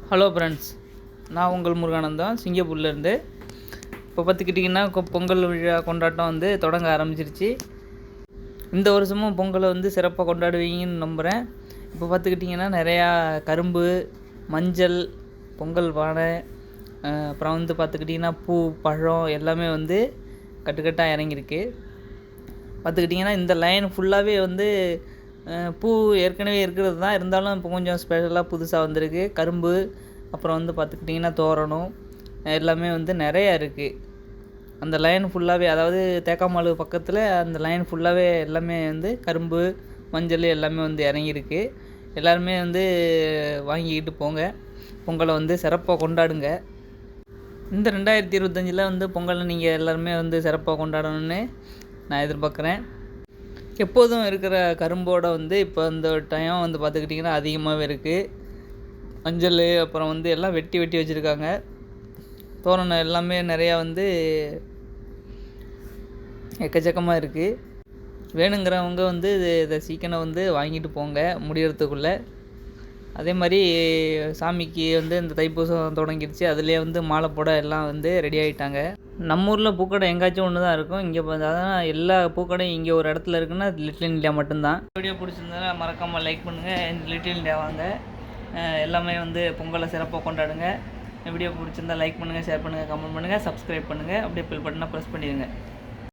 Hello friends, நான் உங்கள் முருகானந்தம் சிங்கப்பூர்லேருந்து. இப்போ பார்த்துக்கிட்டிங்கன்னா பொங்கல் விழா கொண்டாட்டம் வந்து தொடங்க ஆரம்பிச்சிருச்சு. இந்த வருஷமும் பொங்கலை வந்து சிறப்பாக கொண்டாடுவீங்கன்னு நம்புகிறேன். இப்போ பார்த்துக்கிட்டிங்கன்னா நிறையா கரும்பு, மஞ்சள், பொங்கல் பானை, அப்புறம் வந்து பார்த்துக்கிட்டிங்கன்னா பூ, பழம் எல்லாமே வந்து கட்டுக்கட்டாக இறங்கியிருக்கு. பார்த்துக்கிட்டிங்கன்னா இந்த லைன் ஃபுல்லாகவே வந்து பூ ஏற்கனவே இருக்கிறது தான், இருந்தாலும் இப்போ கொஞ்சம் ஸ்பெஷலாக புதுசாக வந்திருக்கு. கரும்பு, அப்புறம் வந்து பார்த்துக்கிட்டிங்கன்னா தோரணம் எல்லாமே வந்து நிறையா இருக்குது. அந்த லைன் ஃபுல்லாகவே, அதாவது தேக்காமாலு பக்கத்தில் அந்த லைன் ஃபுல்லாகவே எல்லாமே வந்து கரும்பு, மஞ்சள் எல்லாமே வந்து இறங்கியிருக்கு. எல்லாருமே வந்து வாங்கிக்கிட்டு போங்க, பொங்கலை வந்து சிறப்பாக கொண்டாடுங்க. இந்த 2025 வந்து பொங்கலை நீங்கள் எல்லாருமே வந்து சிறப்பாக கொண்டாடணும்னு நான் எதிர்பார்க்குறேன். எப்போதும் இருக்கிற கரும்போட வந்து இப்போ இந்த டைம் வந்து பார்த்துக்கிட்டிங்கன்னா அதிகமாகவே இருக்குது. மஞ்சள் அப்புறம் வந்து எல்லாம் வெட்டி வச்சுருக்காங்க. தோரணம் எல்லாமே நிறையா வந்து எக்கச்சக்கமாக இருக்குது. வேணுங்கிறவங்க வந்து இதை சீக்கிரம் வந்து வாங்கிட்டு போங்க முடியறதுக்குள்ளே. அதே மாதிரி சாமிக்கு வந்து இந்த தைப்பூசம் தொடங்கிடுச்சு, அதுலேயே வந்து மாலை போட எல்லாம் வந்து ரெடி ஆகிட்டாங்க. நம்ம ஊரில் பூக்கடை எங்காச்சும் ஒன்று தான் இருக்கும். இங்கே அதான் எல்லா பூக்கடையும் இங்கே ஒரு இடத்துல இருக்குன்னா லிட்டில் இந்தியா மட்டும்தான். வீடியோ பிடிச்சிருந்தா மறக்காமல் லைக் பண்ணுங்கள். இந்த லிட்டில் இந்தியா வாங்க, எல்லாமே வந்து பொங்கலை சிறப்பாக கொண்டாடுங்க. வீடியோ பிடிச்சிருந்தா லைக் பண்ணுங்கள், ஷேர் பண்ணுங்கள், கமெண்ட் பண்ணுங்கள், சப்ஸ்கிரைப் பண்ணுங்கள். அப்படியே பெல் பட்டனை ப்ரெஸ் பண்ணிடுங்க.